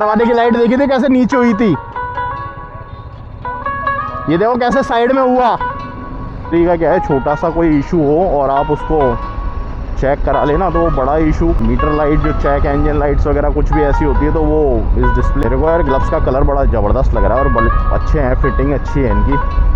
दरवाजे की लाइट देखी थी कैसे नीचे हुई थी, ये देखो कैसे साइड में हुआ। ठीक है, क्या है छोटा सा कोई इशू हो और आप उसको चेक करा लेना तो वो बड़ा इशू। मीटर लाइट जो चेक इंजन लाइट्स वगैरह कुछ भी ऐसी होती है तो वो इस डिस्प्ले को यार ग्लव्स का कलर बड़ा ज़बरदस्त लग रहा है और बड़े अच्छे हैं, फिटिंग अच्छी है इनकी।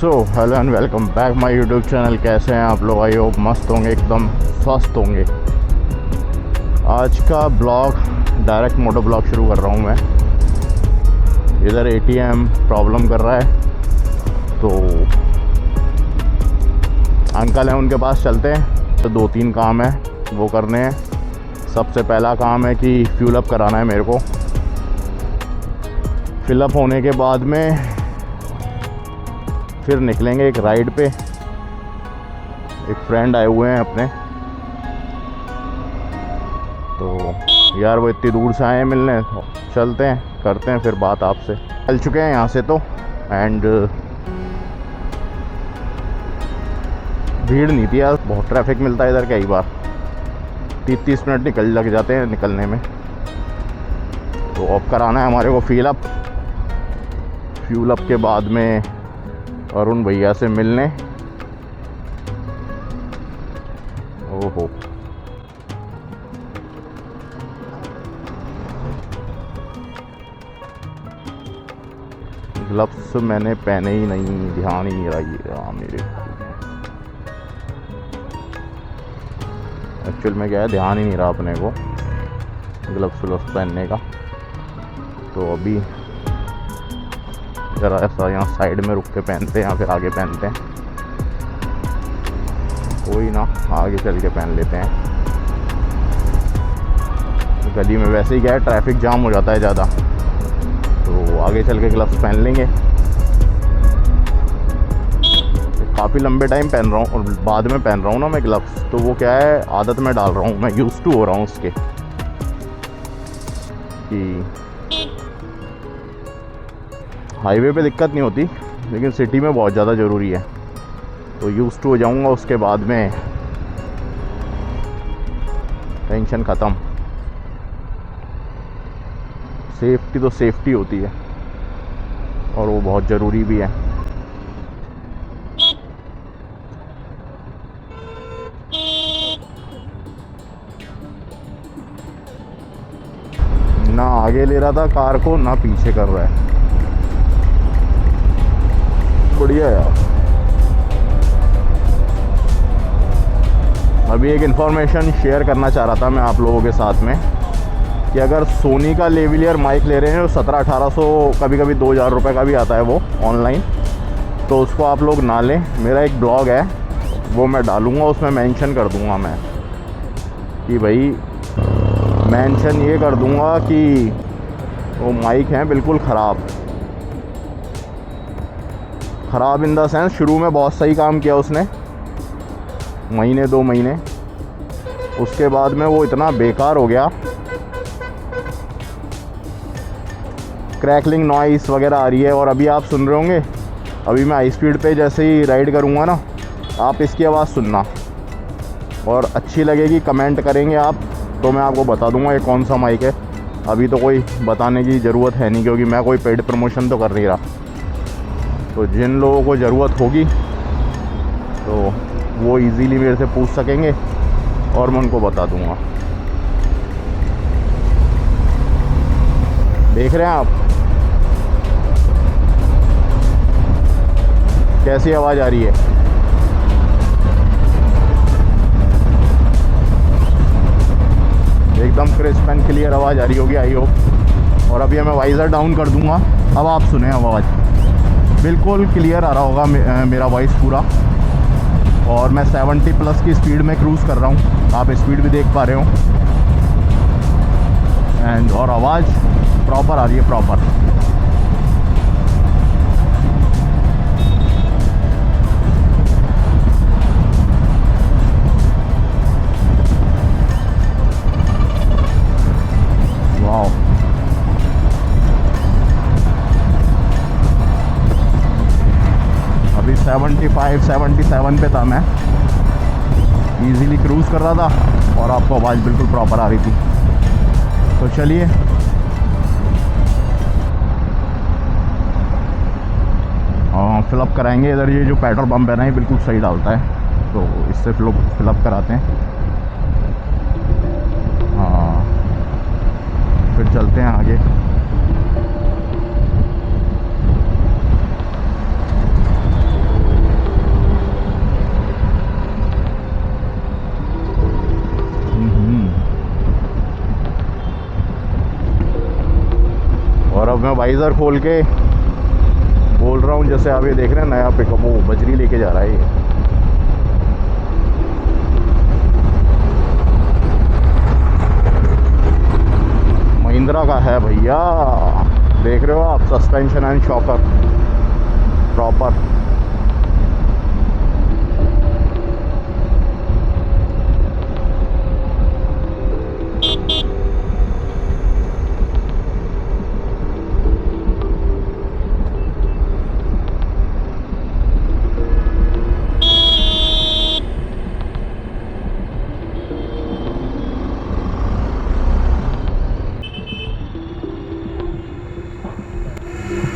So hello and welcome back my YouTube channel. कैसे हैं आप लोग? आई होप मस्त होंगे, एकदम स्वस्थ होंगे। आज का ब्लॉग डायरेक्ट मोटो ब्लॉग शुरू कर रहा हूं मैं। इधर ATM प्रॉब्लम कर रहा है तो अंकल हैं, उनके पास चलते हैं। तो 2-3 काम है वो करने हैं। सबसे पहला काम है कि फ्यूल अप कराना है मेरे को। फिलअप होने के बाद में फिर निकलेंगे एक राइड पे। एक फ्रेंड आए हुए हैं अपने, तो यार वो इतनी दूर से आए हैं मिलने, चलते हैं करते हैं फिर बात आपसे। चल चुके हैं यहाँ से तो, एंड भीड़ नहीं थी यार, बहुत ट्रैफिक मिलता है इधर कई बार। 30 मिनट लग जाते हैं निकलने में। तो अब कराना है हमारे को फ्यूल अप के बाद में अरुण भैया से मिलने। ओहो, ग्लव्स मैंने पहने ही नहीं, ध्यान ही नहीं रहा मेरे। एक्चुअल में क्या है, ध्यान ही नहीं रहा अपने को ग्लव्स पहनने का। तो अभी जरा ऐसा यहाँ साइड में रुक के पहनते हैं या फिर आगे पहनते हैं, कोई ना, आगे चल के पहन लेते हैं। गली में वैसे ही क्या है, ट्रैफिक जाम हो जाता है ज़्यादा, तो आगे चल के ग्लव्स पहन लेंगे। काफ़ी लंबे टाइम पहन रहा हूँ और बाद में पहन रहा हूँ ना मैं ग्लव्स, तो वो क्या है आदत में डाल रहा हूँ, मैं यूज़ टू हो रहा हूँ उसके कि हाईवे पे दिक्कत नहीं होती लेकिन सिटी में बहुत ज़्यादा ज़रूरी है। तो यूज़ टू हो जाऊँगा, उसके बाद में टेंशन ख़त्म। सेफ्टी तो सेफ्टी होती है और वो बहुत ज़रूरी भी है। ना आगे ले रहा था कार को, ना पीछे कर रहा है। बढ़िया यार। अभी एक इन्फॉर्मेशन शेयर करना चाह रहा था मैं आप लोगों के साथ में कि अगर सोनी का लेविलियर माइक ले रहे हैं तो 1700-1800, कभी कभी 2000 रुपये का भी आता है वो ऑनलाइन, तो उसको आप लोग ना लें। मेरा एक ब्लॉग है वो मैं डालूँगा, उसमें मेंशन कर दूँगा मैं कि भाई, मेंशन ये कर दूँगा कि वो माइक हैं बिल्कुल ख़राब इन द सेंस, शुरू में बहुत सही काम किया उसने, 1-2 महीने, उसके बाद में वो इतना बेकार हो गया, क्रैकलिंग नॉइस वगैरह आ रही है। और अभी आप सुन रहे होंगे, अभी मैं हाई स्पीड पे जैसे ही राइड करूँगा ना, आप इसकी आवाज़ सुनना और अच्छी लगेगी, कमेंट करेंगे आप तो मैं आपको बता दूँगा ये कौन सा माइक है। अभी तो कोई बताने की ज़रूरत है नहीं क्योंकि मैं कोई पेड प्रमोशन तो कर नहीं रहा। तो जिन लोगों को ज़रूरत होगी तो वो इजीली मेरे से पूछ सकेंगे और मैं उनको बता दूंगा। देख रहे हैं आप कैसी आवाज़ आ रही है? एकदम क्रिस्प एंड क्लियर आवाज़ आ रही होगी आई होप। और अभी मैं वाइज़र डाउन कर दूंगा, अब आप सुने आवाज़, बिल्कुल क्लियर आ रहा होगा मेरा वॉइस पूरा। और मैं 70+ की स्पीड में क्रूज़ कर रहा हूँ, आप स्पीड भी देख पा रहे हो। एंड और आवाज़ प्रॉपर आ रही है, प्रॉपर। वाह, अभी 75-77 पे था मैं, इजीली क्रूज़ कर रहा था और आपको आवाज़ बिल्कुल प्रॉपर आ रही थी। तो चलिए फिलअप कराएंगे। इधर ये जो पेट्रोल पंप है ना, ये बिल्कुल सही डालता है, तो इससे फिलअप कराते हैं। हाँ, फिर चलते हैं आगे। और अब मैं वाइज़र खोल के बोल रहा हूँ, जैसे आप ये देख रहे हैं नया पिकअप वो बजरी लेके जा रहा है ये। महिंद्रा का है भैया, देख रहे हो आप, सस्पेंशन एंड शॉकर प्रॉपर।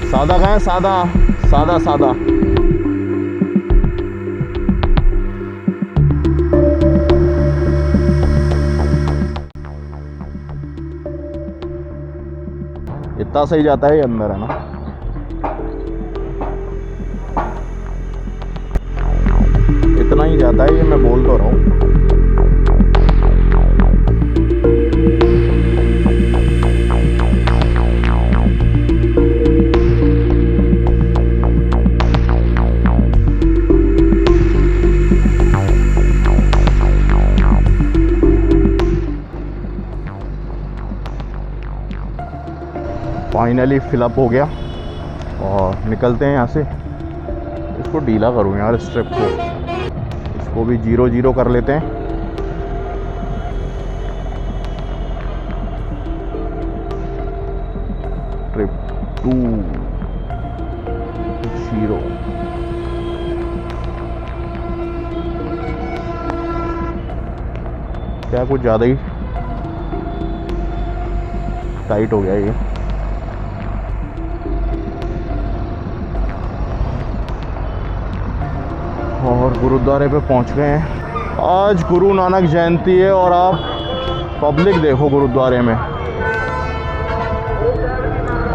सादा कहाँ है, सादा सादा सादा। इतना सही जाता है ये अंदर, है ना। इतना ही जाता है ये, मैं बोल तो रहा हूँ। फाइनली फिलअप हो गया और निकलते हैं यहाँ से। इसको ढीला करूँ यार, स्ट्रिप को, इसको भी 0-0 कर लेते हैं। ट्रिप 2-0। क्या कुछ ज़्यादा ही टाइट हो गया ये। और गुरुद्वारे पे पहुंच गए हैं। आज गुरु नानक जयंती है और आप पब्लिक देखो गुरुद्वारे में,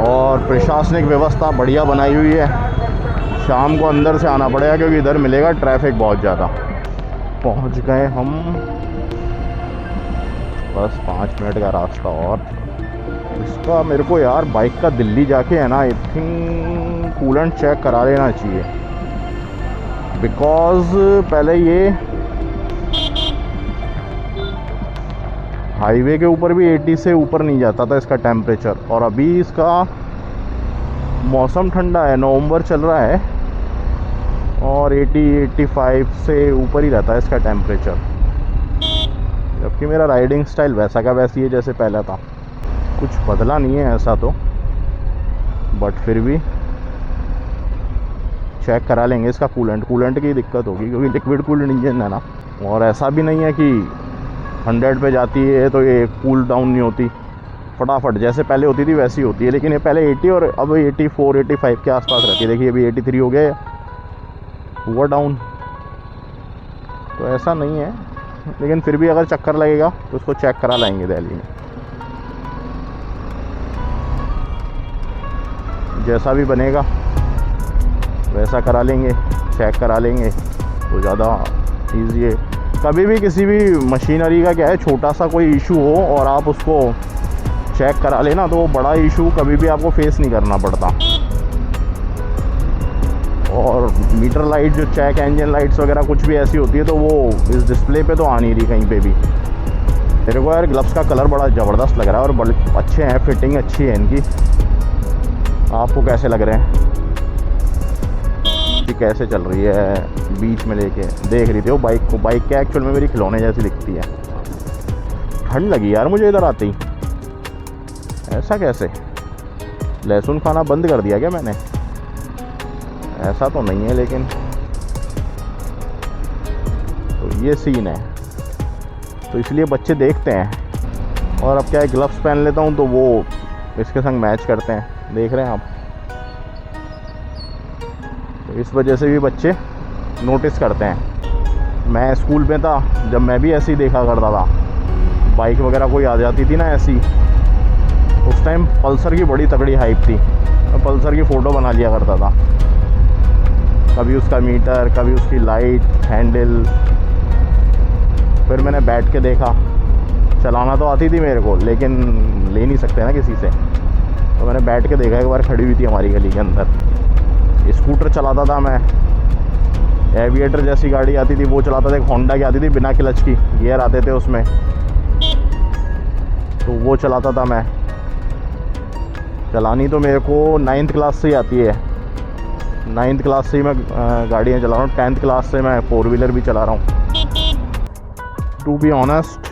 और प्रशासनिक व्यवस्था बढ़िया बनाई हुई है। शाम को अंदर से आना पड़ेगा क्योंकि इधर मिलेगा ट्रैफिक बहुत ज़्यादा। पहुंच गए हम, बस 5 मिनट का रास्ता। और इसका मेरे को यार बाइक का दिल्ली जाके है ना, आई थिंक कूलेंट चेक करा लेना चाहिए, बिकॉज़ पहले ये हाईवे के ऊपर भी 80 से ऊपर नहीं जाता था इसका टेम्परेचर, और अभी इसका मौसम ठंडा है, नवंबर चल रहा है, और 80-85 से ऊपर ही रहता है इसका टेम्परेचर। जबकि मेरा राइडिंग स्टाइल वैसा का वैसी है जैसे पहला था, कुछ बदला नहीं है ऐसा तो, बट फिर भी चेक करा लेंगे इसका कूलेंट की दिक्कत होगी क्योंकि लिक्विड कूल्ड इंजन है ना। और ऐसा भी नहीं है कि 100 पे जाती है तो ये कूल डाउन नहीं होती, फटाफट जैसे पहले होती थी वैसी होती है, लेकिन ये पहले 80 और अब 84-85 के आसपास रहती है। देखिए अभी 83 हो गया, हुआ डाउन, तो ऐसा नहीं है। लेकिन फिर भी अगर चक्कर लगेगा तो उसको चेक करा लाएंगे दिल्ली में, जैसा भी बनेगा वैसा करा लेंगे, चेक करा लेंगे तो ज़्यादा ईजी है। कभी भी किसी भी मशीनरी का क्या है, छोटा सा कोई इशू हो और आप उसको चेक करा लेना तो वो बड़ा इशू कभी भी आपको फेस नहीं करना पड़ता। और मीटर लाइट जो चेक इंजन लाइट्स वगैरह कुछ भी ऐसी होती है तो वो इस डिस्प्ले पे तो आ नहीं रही कहीं पे भी, मेरे को यार ग्लव्स का कलर बड़ा ज़बरदस्त लग रहा है और बड़े अच्छे हैं, फिटिंग अच्छी है इनकी। आपको कैसे लग रहे हैं? ये कैसे चल रही है बीच में लेके देख रही थी वो बाइक को। बाइक क्या एक्चुअल में मेरी खिलौने जैसी दिखती है। ठंड लगी यार मुझे इधर आते ही। ऐसा कैसे? लहसुन खाना बंद कर दिया क्या मैंने? ऐसा तो नहीं है, लेकिन तो ये सीन है, तो इसलिए बच्चे देखते हैं। और अब क्या है, ग्लव्स पहन लेता हूँ तो वो इसके संग मैच करते हैं, देख रहे हैं आप। तो इस वजह से भी बच्चे नोटिस करते हैं। मैं स्कूल में था जब मैं भी ऐसे ही देखा करता था, बाइक वगैरह कोई आ जाती थी ना ऐसी, उस टाइम पल्सर की बड़ी तगड़ी हाइप थी। मैं पल्सर की फ़ोटो बना लिया करता था, कभी उसका मीटर, कभी उसकी लाइट, हैंडल। फिर मैंने बैठ के देखा, चलाना तो आती थी मेरे को लेकिन ले नहीं सकते ना किसी से, तो मैंने बैठ के देखा। एक बार खड़ी हुई थी हमारी गली के अंदर, स्कूटर चलाता था मैं, एविएटर जैसी गाड़ी आती थी वो चलाता था। एक होंडा की आती थी बिना क्लच की, गियर आते थे उसमें, तो वो चलाता था मैं। चलानी तो मेरे को 9th क्लास से ही आती है। 9th क्लास से ही मैं गाड़ियाँ चला रहा हूँ। 10th क्लास से मैं 4 व्हीलर भी चला रहा हूँ। टू बी ऑनेस्ट,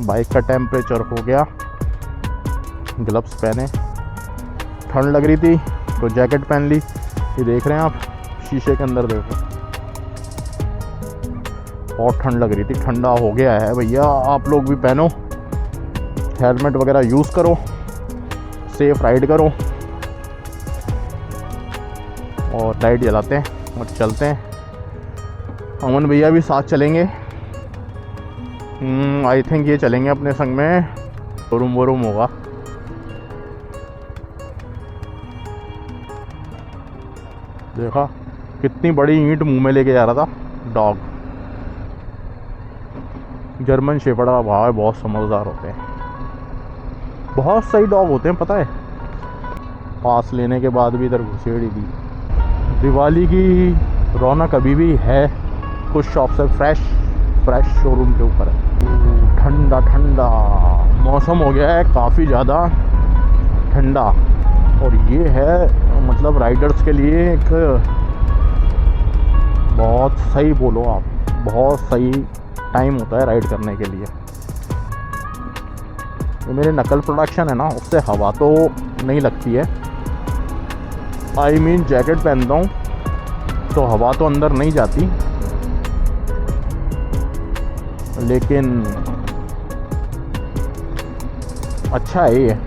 बाइक का टेम्परेचर हो गया, ग्लव्स पहने, ठंड लग रही थी तो जैकेट पहन ली। ये देख रहे हैं आप, शीशे के अंदर देखो, बहुत ठंड लग रही थी। ठंडा हो गया है भैया, आप लोग भी पहनो, हेलमेट वगैरह यूज़ करो, सेफ राइड करो, और लाइट जलाते हैं और चलते हैं। अमन भैया भी साथ चलेंगे, आई थिंक ये चलेंगे अपने संग में, शोरूम वोरूम होगा। देखा कितनी बड़ी ईंट मुंह में लेके जा रहा था डॉग। जर्मन शेफर्ड का भाव बहुत समझदार होते हैं, बहुत सही डॉग होते हैं, पता है। पास लेने के बाद भी इधर घुसेड़ी दी। दिवाली की रौनक अभी भी है कुछ शॉप से, फ्रेश शोरूम के ऊपर है। ठंडा ठंडा मौसम हो गया है, काफ़ी ज़्यादा ठंडा, और ये है मतलब राइडर्स के लिए एक बहुत सही, बोलो आप, बहुत सही टाइम होता है राइड करने के लिए। ये मेरे नकल प्रोडक्शन है ना, उससे हवा तो नहीं लगती है। आई मीन जैकेट पहनता हूँ तो हवा तो अंदर नहीं जाती, लेकिन अच्छा है ये।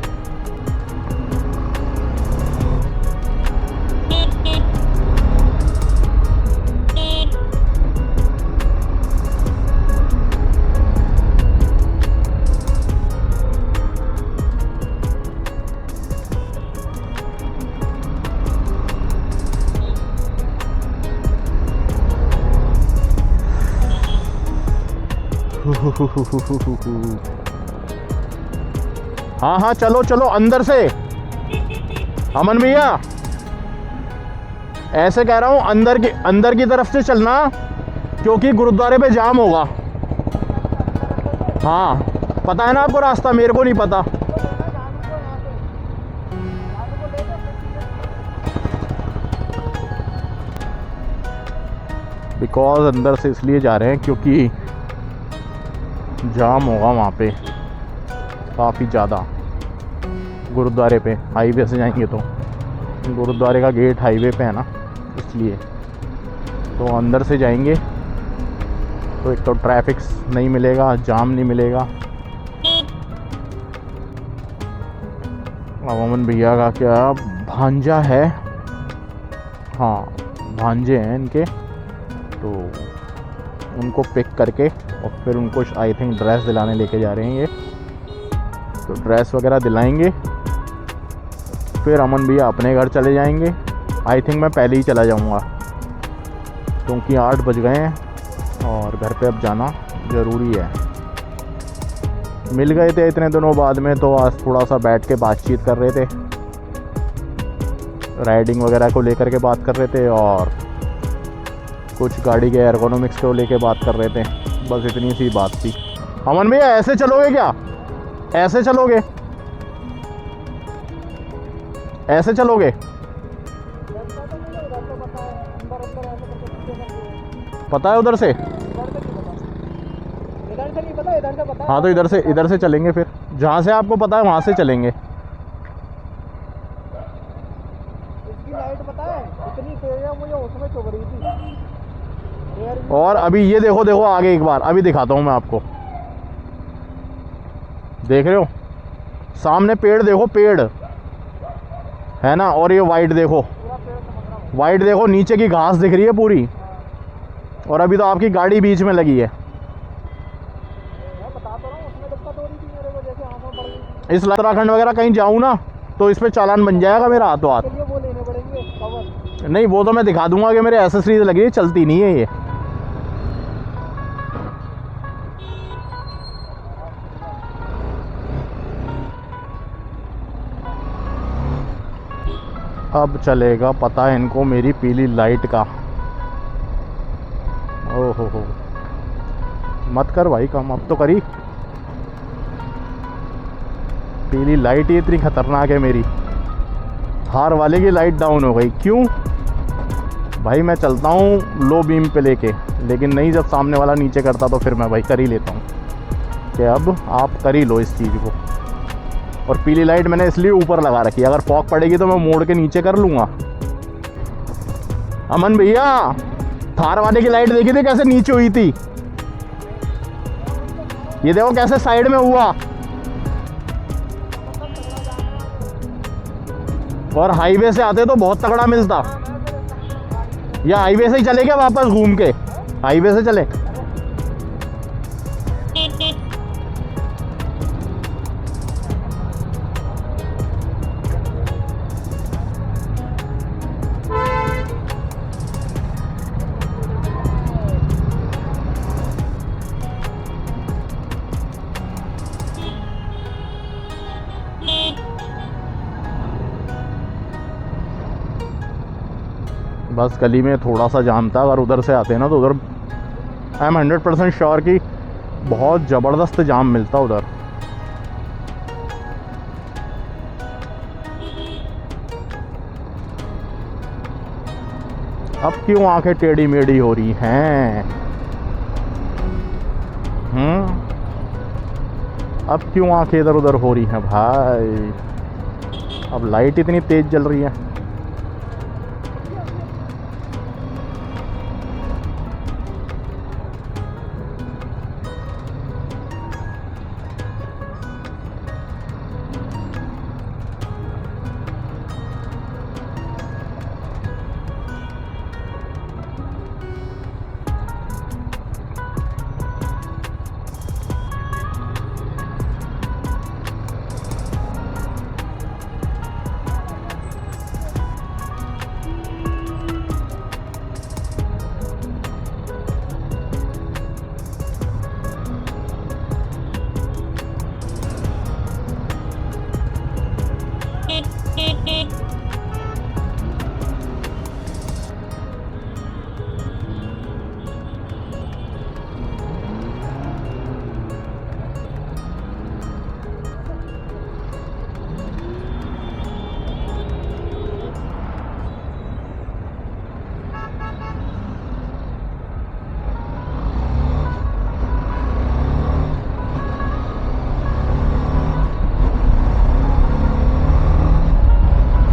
हाँ चलो चलो अंदर से। अमन भैया ऐसे कह रहा हूँ, अंदर की तरफ से चलना, क्योंकि गुरुद्वारे पे जाम होगा। हाँ पता है ना आपको रास्ता, मेरे को नहीं पता। बिकॉज अंदर से इसलिए जा रहे हैं क्योंकि जाम होगा वहाँ पे काफ़ी ज़्यादा। गुरुद्वारे पे हाईवे से जाएंगे तो, गुरुद्वारे का गेट हाईवे पे है ना, इसलिए तो अंदर से जाएंगे तो एक तो ट्रैफिक नहीं मिलेगा, जाम नहीं मिलेगा। अमन भैया का क्या भांजा है, हाँ भांजे हैं इनके, तो उनको पिक करके और फिर उनको आई थिंक ड्रेस दिलाने लेके जा रहे हैं ये। तो ड्रेस वगैरह दिलाएंगे, फिर अमन भैया अपने घर चले जाएंगे। आई थिंक मैं पहले ही चला जाऊंगा क्योंकि 8 बज गए हैं और घर पे अब जाना ज़रूरी है। मिल गए थे इतने दिनों बाद में, तो आज थोड़ा सा बैठ के बातचीत कर रहे थे, राइडिंग वगैरह को लेकर के बात कर रहे थे और कुछ गाड़ी के एर्गोनॉमिक्स को लेके बात कर रहे थे। बस इतनी सी बात थी। अमन भैया ऐसे चलोगे क्या? ऐसे चलोगे? ऐसे चलोगे? पता है उधर से? इधर से नहीं पता, इधर से पता है। हाँ तो इधर से चलेंगे फिर, जहाँ से आपको पता है वहाँ से चलेंगे। इसकी लाइट पता है इतनी तेज है, मुझे उसमें चुभ रही थी। और अभी ये देखो आगे एक बार, अभी दिखाता हूँ मैं आपको। देख रहे हो सामने पेड़, देखो पेड़ है ना, और ये वाइट देखो, वाइट देखो, नीचे की घास दिख रही है पूरी, और अभी तो आपकी गाड़ी बीच में लगी है। इस उत्तराखंड वगैरह कहीं जाऊँ ना तो इस पे चालान बन जाएगा मेरा हाथों हाथ। वो लेने पड़ेंगे कवर। नहीं वो तो मैं दिखा दूंगा कि मेरे एसेसरीज लगी है, चलती नहीं है ये। अब चलेगा पता है इनको मेरी पीली लाइट का। ओहो हो, मत कर भाई काम, अब तो करी। पीली लाइट ही इतनी खतरनाक है मेरी। थार वाले की लाइट डाउन हो गई, क्यों भाई? मैं चलता हूँ लो बीम पे लेके, लेकिन नहीं, जब सामने वाला नीचे करता तो फिर मैं भाई कर ही लेता हूँ कि अब आप कर ही लो इस चीज़ को। और पीली लाइट मैंने इसलिए ऊपर लगा रखी है, अगर फॉग पड़ेगी तो मैं मोड़ के नीचे कर लूँगा। अमन भैया थार वाले की लाइट देखी थी कैसे नीचे हुई थी? ये देखो कैसे साइड में हुआ। और हाईवे से आते तो बहुत तगड़ा मिलता। या हाईवे से ही चले क्या वापस घूम के? हाईवे से चले। बस गली में थोड़ा सा जाम था, अगर उधर से आते ना तो उधर आई एम 100% श्योर कि बहुत ज़बरदस्त जाम मिलता उधर। अब क्यों आंखें टेढ़ी मेढ़ी हो रही हैं? अब क्यों आंखें इधर उधर हो रही हैं भाई? अब लाइट इतनी तेज जल रही है।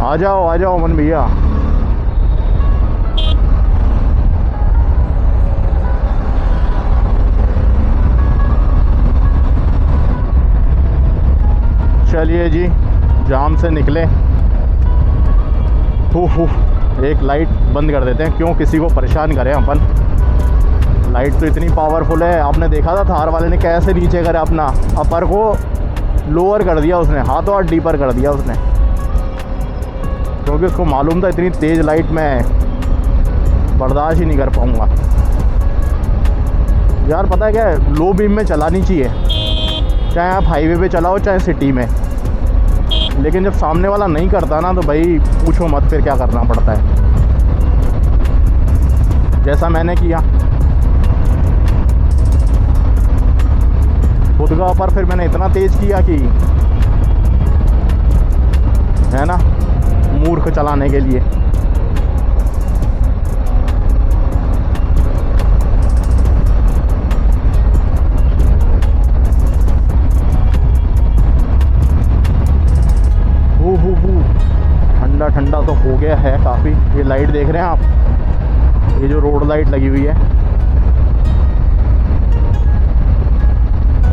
आ जाओ अमन भैया। चलिए जी, जाम से निकले। एक लाइट बंद कर देते हैं, क्यों किसी को परेशान करें अपन। लाइट तो इतनी पावरफुल है, आपने देखा था थार वाले ने कैसे नीचे करे अपना अपर को लोअर कर दिया उसने, हाथों हाथ डीपर कर दिया उसने, क्योंकि उसको मालूम था इतनी तेज़ लाइट में बर्दाश्त ही नहीं कर पाऊँगा। यार पता है क्या है, लो बीम में चलानी चाहिए, चाहे आप हाईवे पे चलाओ चाहे सिटी में, लेकिन जब सामने वाला नहीं करता ना तो भाई पूछो मत फिर क्या करना पड़ता है, जैसा मैंने किया। खुद का पर फिर मैंने इतना तेज़ किया कि, है ना, मूर्ख चलाने के लिए। ठंडा ठंडा तो हो गया है काफ़ी। ये लाइट देख रहे हैं आप, ये जो रोड लाइट लगी हुई है,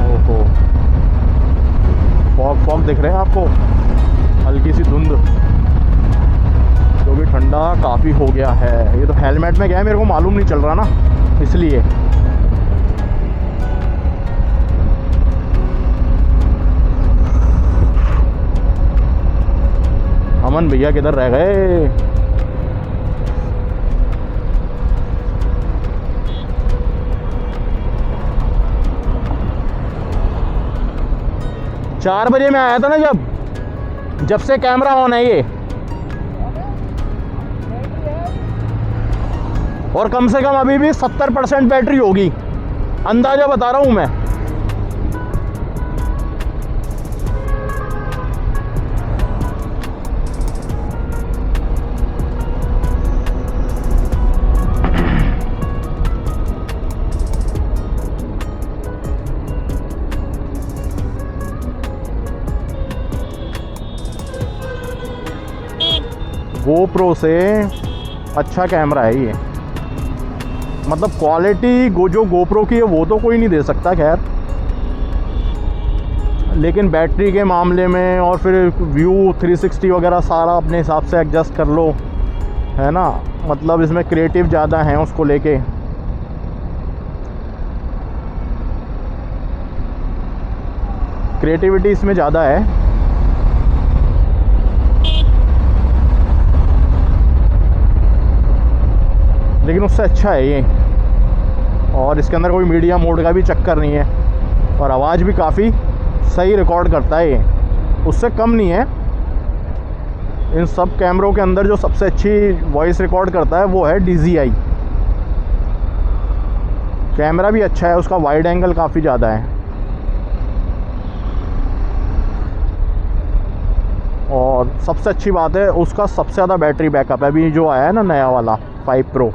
ओहो, फॉग फॉग दिख रहे हैं आपको, हल्की सी धुंध, क्योंकि ठंडा काफ़ी हो गया है। ये तो हेलमेट में गया है, मेरे को मालूम नहीं चल रहा ना, इसलिए। अमन भैया किधर रह गए? चार बजे मैं आया था ना, जब से कैमरा ऑन है ये, और कम से कम अभी भी 70% बैटरी होगी, अंदाजा बता रहा हूँ मैं। GoPro से अच्छा कैमरा है ये, मतलब क्वालिटी जो GoPro की है वो तो कोई नहीं दे सकता खैर, लेकिन बैटरी के मामले में और फिर व्यू 360 वगैरह सारा अपने हिसाब से एडजस्ट कर लो, है ना, मतलब इसमें क्रिएटिव ज़्यादा हैं उसको लेके। क्रिएटिविटी इसमें ज़्यादा है। लेकिन उससे अच्छा है ये, और इसके अंदर कोई मीडिया मोड का भी चक्कर नहीं है, और आवाज़ भी काफ़ी सही रिकॉर्ड करता है ये, उससे कम नहीं है। इन सब कैमरों के अंदर जो सबसे अच्छी वॉइस रिकॉर्ड करता है वो है DJI। कैमरा भी अच्छा है उसका, वाइड एंगल काफ़ी ज़्यादा है, और सबसे अच्छी बात है उसका सबसे ज़्यादा बैटरी बैकअप है। अभी जो आया है ना नया वाला 5 Pro,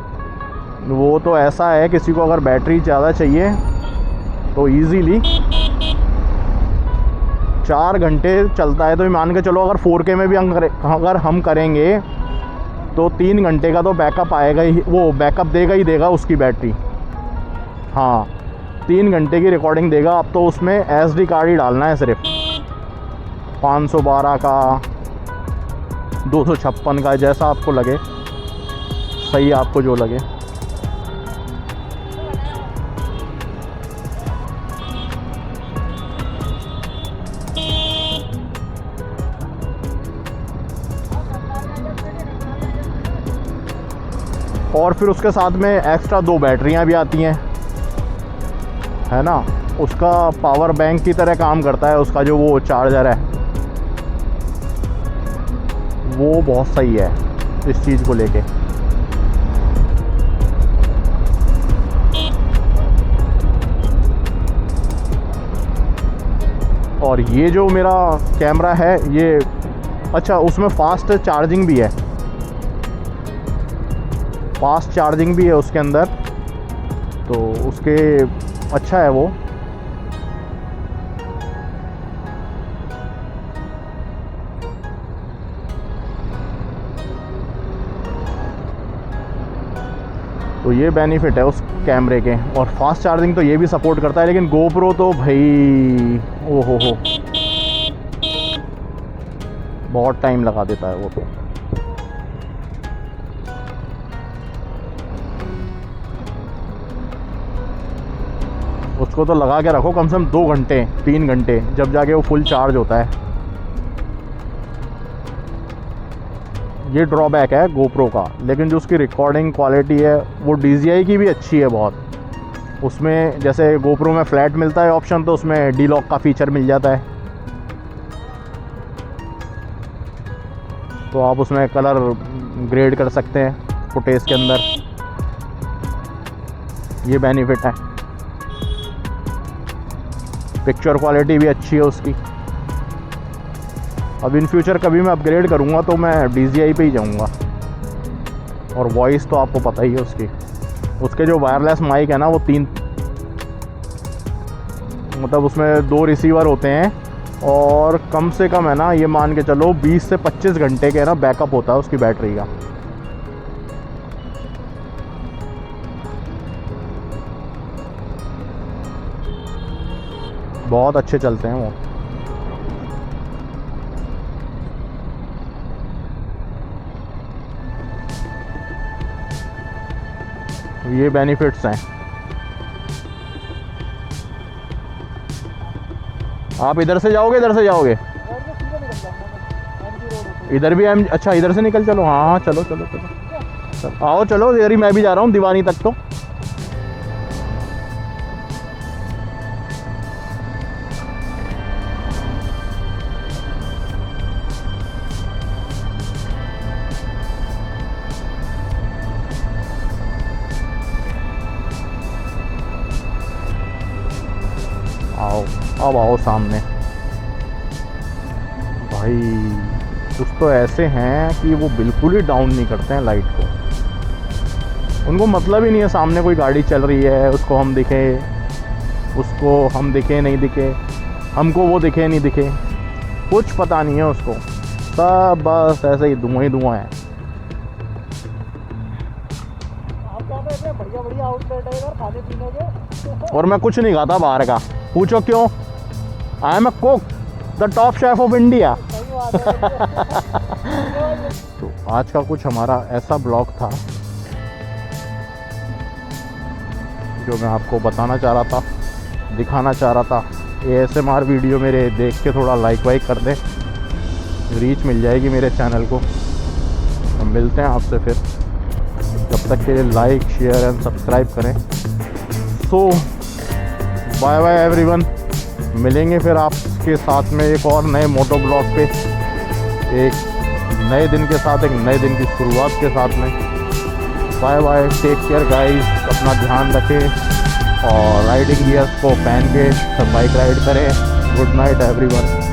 वो तो ऐसा है, किसी को अगर बैटरी ज़्यादा चाहिए तो इजीली 4 घंटे चलता है। तो मान के चलो अगर 4K में भी अगर हम करेंगे तो 3 घंटे का तो बैकअप आएगा ही, वो बैकअप देगा ही देगा उसकी बैटरी। हाँ, 3 घंटे की रिकॉर्डिंग देगा। अब तो उसमें SD कार्ड ही डालना है सिर्फ, 512 का, 256 का, जैसा आपको लगे सही, आपको जो लगे। और फिर उसके साथ में एक्स्ट्रा 2 बैटरियां भी आती हैं, है ना, उसका पावर बैंक की तरह काम करता है। उसका जो वो चार्जर है वो बहुत सही है इस चीज़ को लेके। और ये जो मेरा कैमरा है ये, अच्छा, उसमें फास्ट चार्जिंग भी है, फास्ट चार्जिंग भी है उसके अंदर, तो उसके अच्छा है वो। तो ये बेनिफिट है उस कैमरे के, और फास्ट चार्जिंग तो ये भी सपोर्ट करता है। लेकिन GoPro तो भाई ओ हो बहुत टाइम लगा देता है वो तो। उसको तो लगा के रखो कम से कम 2 घंटे 3 घंटे, जब जाके वो फुल चार्ज होता है। ये ड्रॉबैक है GoPro का, लेकिन जो उसकी रिकॉर्डिंग क्वालिटी है वो DJI की भी अच्छी है बहुत। उसमें जैसे GoPro में फ्लैट मिलता है ऑप्शन, तो उसमें D-Lock का फीचर मिल जाता है, तो आप उसमें कलर ग्रेड कर सकते हैं फुटेज के अंदर, ये बेनिफिट है। पिक्चर क्वालिटी भी अच्छी है उसकी। अब इन फ्यूचर कभी मैं अपग्रेड करूँगा तो मैं DJI पे ही जाऊँगा। और वॉइस तो आपको पता ही है उसकी, उसके जो वायरलेस माइक है ना वो 3, मतलब उसमें 2 रिसीवर होते हैं और कम से कम है ना ये मान के चलो 20 से 25 घंटे के ना बैकअप होता है उसकी बैटरी का। बहुत अच्छे चलते हैं वो। ये बेनिफिट्स हैं। आप इधर से जाओगे इधर से जाओगे? इधर भी अच्छा इधर से निकल चलो। हाँ हाँ चलो चलो चलो आओ चलो, इधर ही मैं भी जा रहा हूँ दीवानी तक। तो आओ, अब आओ सामने। भाई कुछ तो ऐसे हैं कि वो बिल्कुल ही डाउन नहीं करते हैं लाइट को। उनको मतलब ही नहीं है सामने कोई गाड़ी चल रही है, उसको हम दिखे, उसको हम दिखे नहीं दिखे, हमको वो दिखे नहीं दिखे, कुछ पता नहीं है उसको। सब बस ऐसे ही धुआं है। बढ़िया बढ़िया आउटलेट है इधर खाने पीने के। और मैं कुछ नहीं खाता बाहर का, पूछो क्यों? I am a cook, the top chef of India. तो आज का कुछ हमारा ऐसा ब्लॉग था जो मैं आपको बताना चाह रहा था, दिखाना चाह रहा था। ASMR वीडियो मेरे देख के थोड़ा लाइक वाइक कर दें, रीच मिल जाएगी मेरे चैनल को। हम मिलते हैं आपसे फिर, जब तक के लिए लाइक शेयर एंड सब्सक्राइब करें। सो बाय बाय एवरीवन, मिलेंगे फिर आपके साथ में एक और नए मोटो ब्लॉग पे, एक नए दिन के साथ, एक नए दिन की शुरुआत के साथ में। Bye bye, take care guys, अपना ध्यान रखें और राइडिंग गियर्स को पहन के सब बाइक राइड करें। Good night everyone.